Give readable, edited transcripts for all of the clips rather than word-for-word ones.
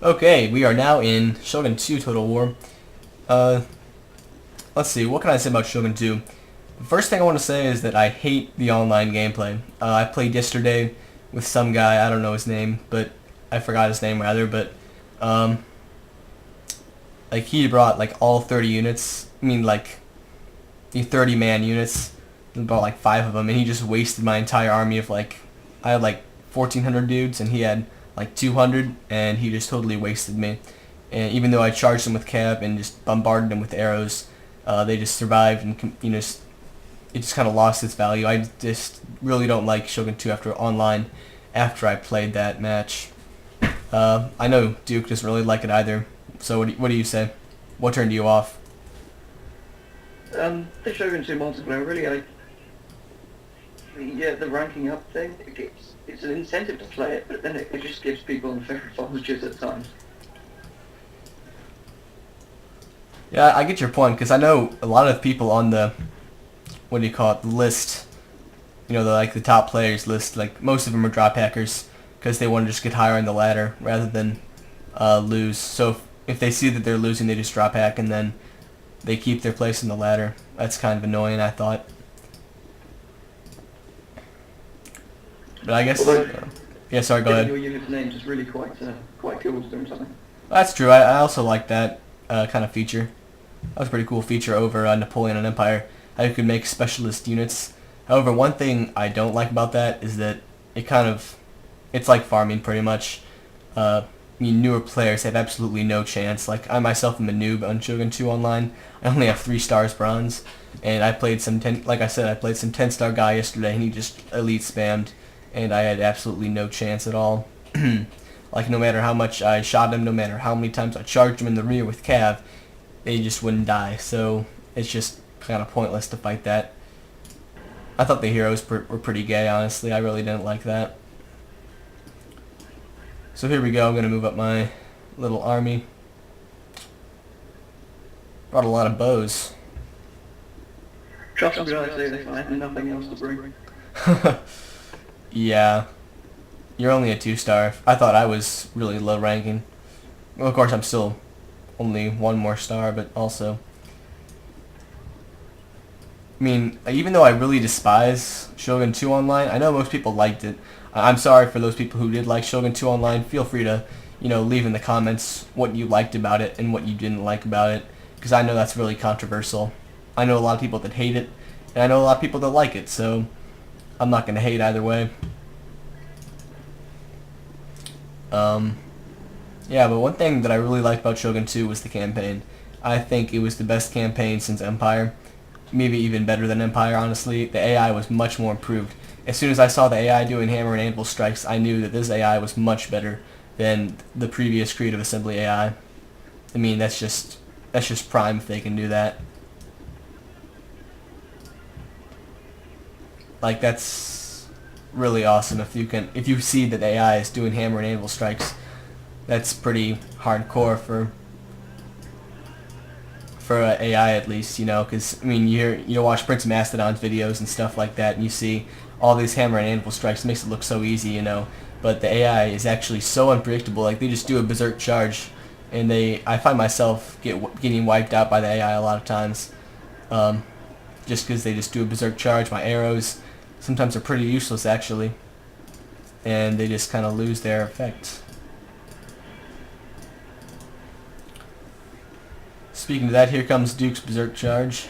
Okay, we are now in Shogun 2 Total War. Uh, let's see, what can I say about Shogun 2? The first thing I want to say is that I hate the online gameplay. I played yesterday with some guy, I don't know his name, but I forgot his name rather, but um, like he brought like all 30 units, I mean like the 30-man units, he brought like 5 of them, and he just wasted my entire army of like, I had like 1,400 dudes, and he had like 200, and he just totally wasted me. And even though I charged them with cav and just bombarded them with arrows, they just survived, and it just kind of lost its value. I just really don't like Shogun 2 after I played that match. I know Duke doesn't really like it either. So what do you say? What turned you off? The Shogun 2 multiplayer really, the ranking up thing, it's an incentive to play it, but then it just gives people unfair advantages at times. Yeah, I get your point, because I know a lot of people on the, what do you call it, the list, the top players list, like most of them are drop hackers, because they want to just get higher on the ladder rather than lose. So if they see that they're losing, they just drop hack, and then they keep their place in the ladder. That's kind of annoying, I thought. But I guess... yeah, sorry, go ahead. Your unit's name is really quite cool doing something. That's true. I also like that kind of feature. That was a pretty cool feature over Napoleon and Empire, how you could make specialist units. However, one thing I don't like about that is that it's like farming pretty much. Newer players have absolutely no chance. Like, I myself am a noob on Shogun 2 Online. I only have 3 stars bronze, and I played some 10-star guy yesterday, and he just elite spammed, and I had absolutely no chance at all. Like, no matter how much I shot him, no matter how many times I charged him in the rear with cav, they just wouldn't die. So it's just kind of pointless to fight that. I thought the heroes were pretty gay, honestly. I really didn't like that. So here we go. I'm going to move up my little army. Brought a lot of bows. Trust me, I say if I had nothing else to bring. Yeah. You're only a 2-star. I thought I was really low ranking. Well, of course, I'm still only 1 more star, but also... I mean, even though I really despise Shogun 2 Online, I know most people liked it. I'm sorry for those people who did like Shogun 2 Online. Feel free to, leave in the comments what you liked about it and what you didn't like about it, because I know that's really controversial. I know a lot of people that hate it, and I know a lot of people that like it, so I'm not going to hate either way. Yeah, but one thing that I really liked about Shogun 2 was the campaign. I think it was the best campaign since Empire. Maybe even better than Empire, honestly. The AI was much more improved. As soon as I saw the AI doing hammer and anvil strikes, I knew that this AI was much better than the previous Creative Assembly AI. I mean, that's just prime if they can do that. Like, that's really awesome if you see that the AI is doing hammer and anvil strikes. That's pretty hardcore for AI at least, because I mean you watch Prince Mastodon's videos and stuff like that, and you see all these hammer and anvil strikes. It makes it look so easy, but the AI is actually so unpredictable. Like, they just do a berserk charge, and I find myself getting wiped out by the AI a lot of times, just because they just do a berserk charge. My arrows sometimes are pretty useless actually, and they just kind of lose their effect. Speaking of that, here comes Duke's berserk charge.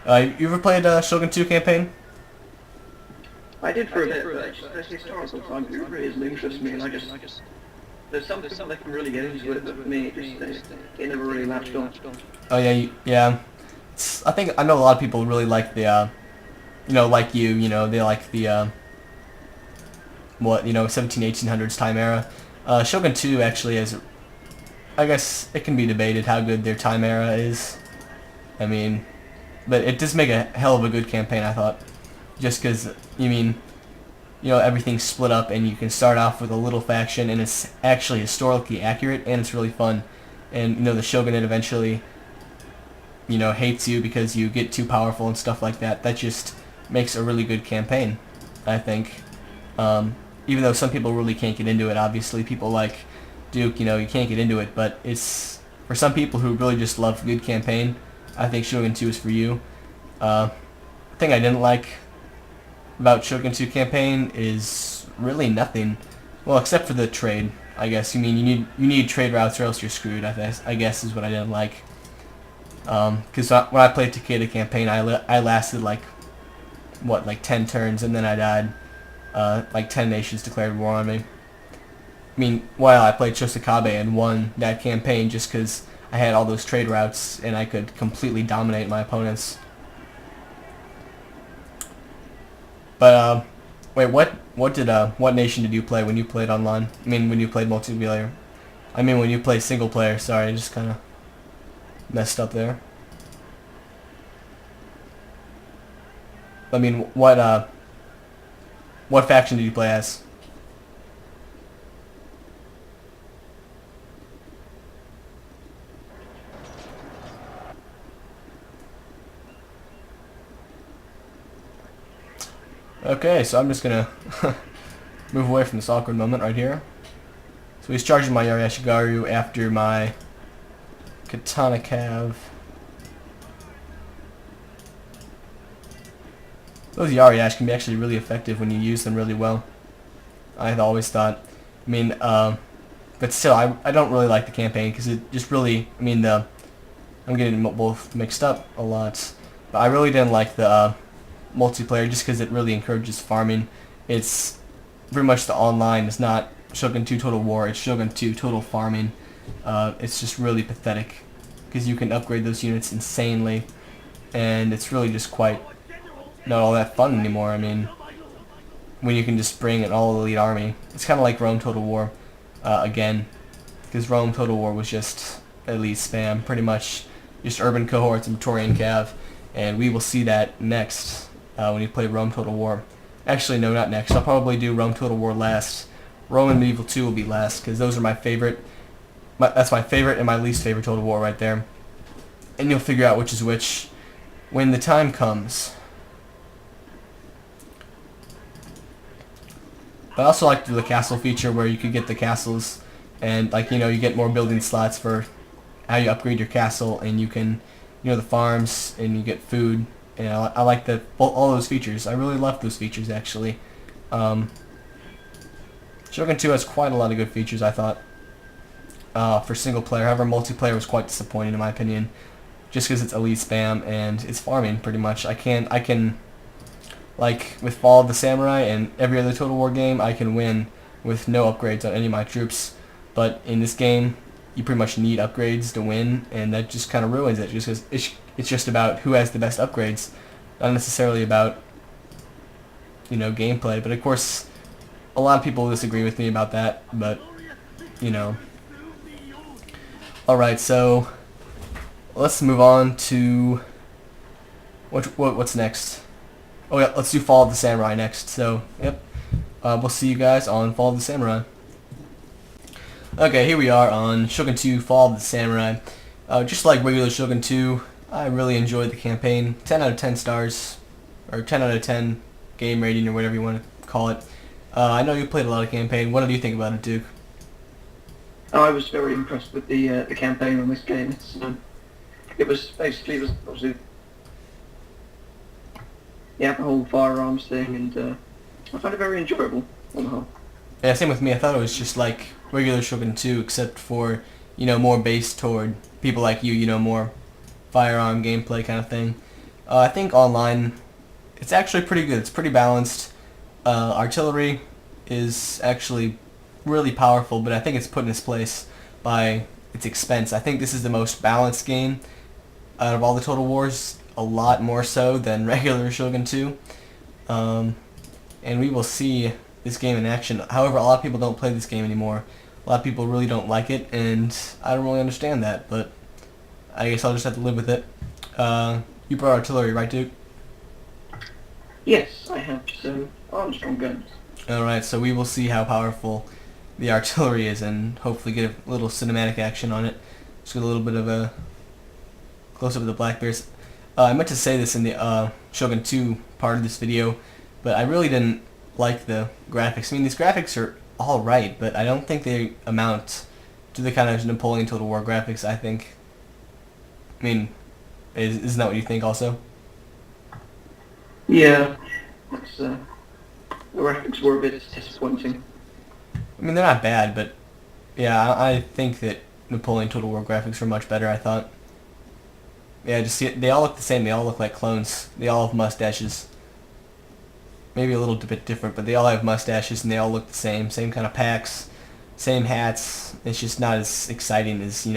You ever played Shogun 2 campaign? I did for a bit, but the historical time it really doesn't interest me, and there's some that can really get into it, but for me, it never really latched on. Oh yeah, yeah. I think I know a lot of people really like the, like you, they like the, 1700s time era. Shogun 2 actually has, I guess it can be debated how good their time era is. I mean, but it does make a hell of a good campaign, I thought. Just because, everything's split up, and you can start off with a little faction, and it's actually historically accurate, and it's really fun. And, the Shogunate eventually, hates you because you get too powerful and stuff like that. That just makes a really good campaign, I think. even though some people really can't get into it. Obviously, people like Duke, you can't get into it, but it's for some people who really just love good campaign. I think Shogun 2 is for you. The thing I didn't like about Shogun 2 campaign is really nothing. Well, except for the trade. I guess you need trade routes or else you're screwed. I guess is what I didn't like. Because when I played Takeda campaign, I lasted like 10 turns, and then I died. 10 nations declared war on me. While I played Shosakabe and won that campaign just because I had all those trade routes and I could completely dominate my opponents. But wait, what nation did you play when you played online? When you played multiplayer. When you played single player. Sorry, I just kind of messed up there. What faction did you play as? Okay, so I'm just gonna move away from this awkward moment right here. So he's charging my Yari after my Katana Cav. Those Yari can be actually really effective when you use them really well. I've always thought. But still, I don't really like the campaign because it just really, I'm getting both mixed up a lot. But I really didn't like the multiplayer just because it really encourages farming. It's pretty much the online. It's not Shogun 2 Total War. It's Shogun 2 Total Farming. It's just really pathetic because you can upgrade those units insanely, and it's really just quite not all that fun anymore. When you can just bring an all-elite army. It's kind of like Rome Total War again, because Rome Total War was just elite spam, pretty much just urban cohorts and Praetorian Cav, and we will see that next when you play Rome Total War. Actually, no, not next. I'll probably do Rome Total War last. Rome and Medieval 2 will be last, because those are my favorite. That's my favorite and my least favorite Total War right there. And you'll figure out which is which when the time comes. But I also like to do the castle feature where you could get the castles and you get more building slots for how you upgrade your castle, and you can the farms, and you get food. And I like all those features. I really love those features actually. Shogun 2 has quite a lot of good features, I thought, for single player. However, multiplayer was quite disappointing in my opinion, just because it's elite spam and it's farming pretty much. I can like with Fall of the Samurai and every other Total War game, I can win with no upgrades on any of my troops. But in this game, you pretty much need upgrades to win, and that just kind of ruins it. Just because it's just about who has the best upgrades, not necessarily about gameplay. But of course, a lot of people disagree with me about that. But all right, so let's move on to what's next. Oh yeah, let's do Fall of the Samurai next. So yep, we'll see you guys on Fall of the Samurai. Okay, here we are on Shogun 2 Fall of the Samurai. Just like regular Shogun 2, I really enjoyed the campaign. 10 out of 10 stars, or 10 out of 10 game rating, or whatever you want to call it. I know you played a lot of campaign. What did you think about it, Duke? I was very impressed with the campaign on this game. It was obviously the whole firearms thing, and I found it very enjoyable on the whole. Yeah, same with me. I thought it was just like regular Shogun 2, except for, more based toward people like you, more firearm gameplay kind of thing. I think online, it's actually pretty good. It's pretty balanced. Artillery is actually really powerful, but I think it's put in its place by its expense. I think this is the most balanced game out of all the Total Wars, a lot more so than regular Shogun 2. And we will see this game in action. However, a lot of people don't play this game anymore. A lot of people really don't like it, and I don't really understand that, but I guess I'll just have to live with it. You brought artillery, right, Duke? Yes, I have some Armstrong guns. Alright, so we will see how powerful the artillery is, and hopefully get a little cinematic action on it. Just get a little bit of a close-up of the Blackbears. I meant to say this in the Shogun 2 part of this video, but I really didn't like the graphics. I mean, these graphics are all right, but I don't think they amount to the kind of Napoleon Total War graphics. I think. I mean, isn't that what you think also? Yeah, it's, the graphics were a bit disappointing. I mean, they're not bad, but yeah, I think that Napoleon Total War graphics were much better. I thought. Yeah, just see, they all look the same. They all look like clones. They all have mustaches. Maybe a little bit different, but they all have mustaches and they all look the same. Same kind of packs, same hats. It's just not as exciting as,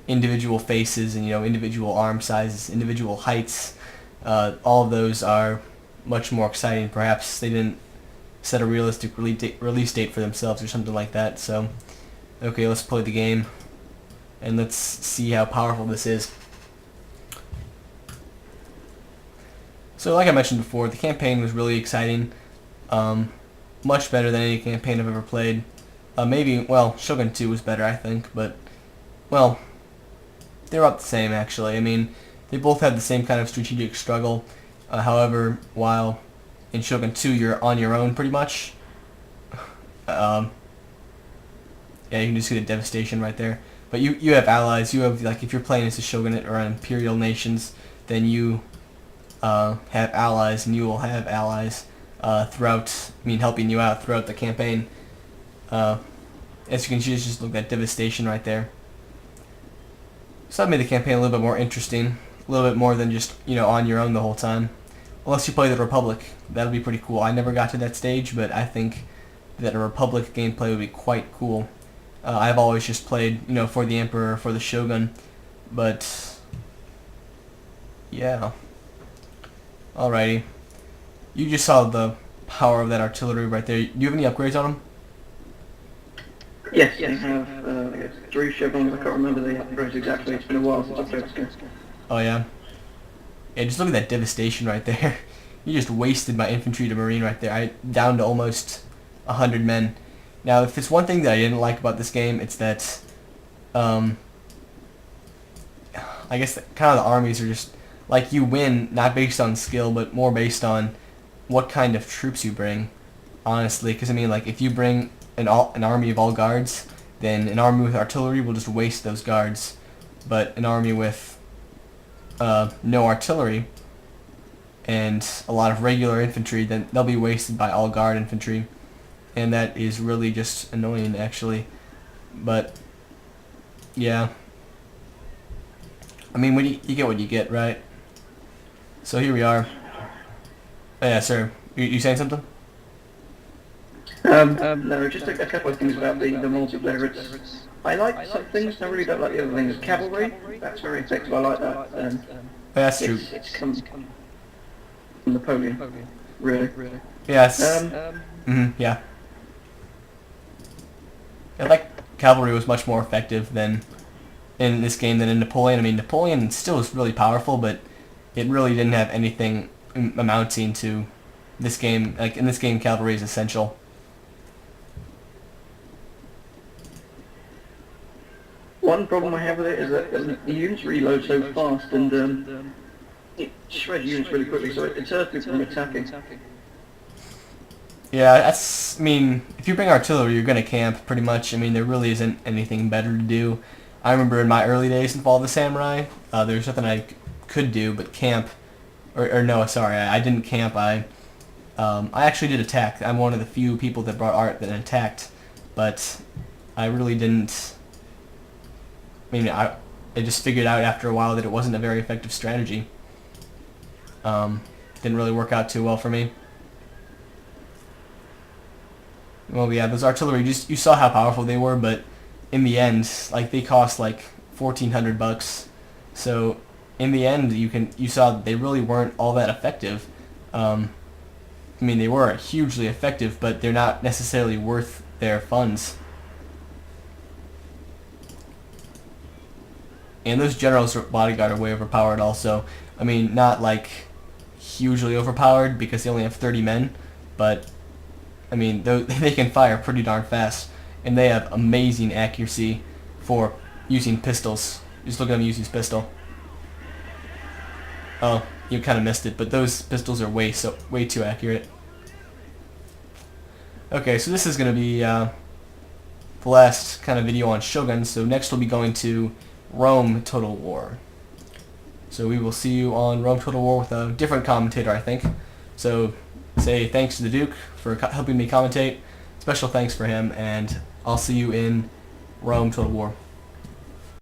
individual faces and, individual arm sizes, individual heights. All of those are much more exciting. Perhaps they didn't set a realistic release date for themselves or something like that. So, okay, let's play the game and let's see how powerful this is. So like I mentioned before, the campaign was really exciting. Much better than any campaign I've ever played. Shogun 2 was better, I think, but, well, they're about the same, actually. I mean, they both had the same kind of strategic struggle. However, while in Shogun 2 you're on your own, pretty much. Yeah, you can just see the devastation right there. But you have allies. You have, like, if you're playing as a shogunate or an imperial nations, then you have allies, and you will have allies helping you out throughout the campaign. As you can see, just look at that devastation right there. So that made the campaign a little bit more interesting, a little bit more than just, on your own the whole time. Unless you play the Republic, that'll be pretty cool. I never got to that stage, but I think that a Republic gameplay would be quite cool. I've always just played, for the Emperor, for the Shogun, but yeah. Alrighty. You just saw the power of that artillery right there. Do you have any upgrades on them? Yes, I have I guess 3 Shoguns. I can't remember the upgrades exactly. It's been a while since I played this game. Oh yeah. Yeah, just look at that devastation right there. You just wasted my infantry to marine right there. I down to almost 100 men. Now, if there's one thing that I didn't like about this game, it's that I guess kind of the armies are just like, you win not based on skill, but more based on what kind of troops you bring. Honestly, because I mean, like, if you bring an army of all guards, then an army with artillery will just waste those guards. But an army with no artillery and a lot of regular infantry, then they'll be wasted by all guard infantry, and that is really just annoying, actually. But yeah, I mean, when you get what you get, right? So here we are. Oh, yeah, sir. You saying something? No, just a couple of things about the multiplayer. I like some things, I really don't like the other things. Cavalry, that's very effective, I like that. That's true. It's come from Napoleon, really. Yes. Yeah. I like cavalry was much more effective than in this game than in Napoleon. I mean, Napoleon still was really powerful, but it really didn't have anything amounting to this game. Like, in this game, cavalry is essential. One problem I have with it is that the units reload so fast, and it shreds units really quickly, so it deters people from attacking. Yeah, I mean, if you bring artillery, you're going to camp, pretty much. I mean, there really isn't anything better to do. I remember in my early days in Fall of the Samurai, there was nothing I could do but camp. Or no, sorry, I didn't camp. I actually did attack. I'm one of the few people that brought art that attacked, but I really didn't. I mean, I just figured out after a while that it wasn't a very effective strategy. Didn't really work out too well for me. Well, yeah, those artillery, you saw how powerful they were, but in the end, like, they cost like $1,400. So in the end, you saw that they really weren't all that effective. I mean, they were hugely effective, but they're not necessarily worth their funds. And those generals bodyguard are way overpowered also. I mean, not like hugely overpowered because they only have 30 men, but I mean, they can fire pretty darn fast, and they have amazing accuracy for using pistols. Just look at them use his pistol. Oh, you kind of missed it, but those pistols are way too accurate. Okay, so this is going to be the last kind of video on Shogun, so next we'll be going to Rome Total War. So we will see you on Rome Total War with a different commentator, I think. So say thanks to the Duke for helping me commentate. Special thanks for him, and I'll see you in Rome Total War.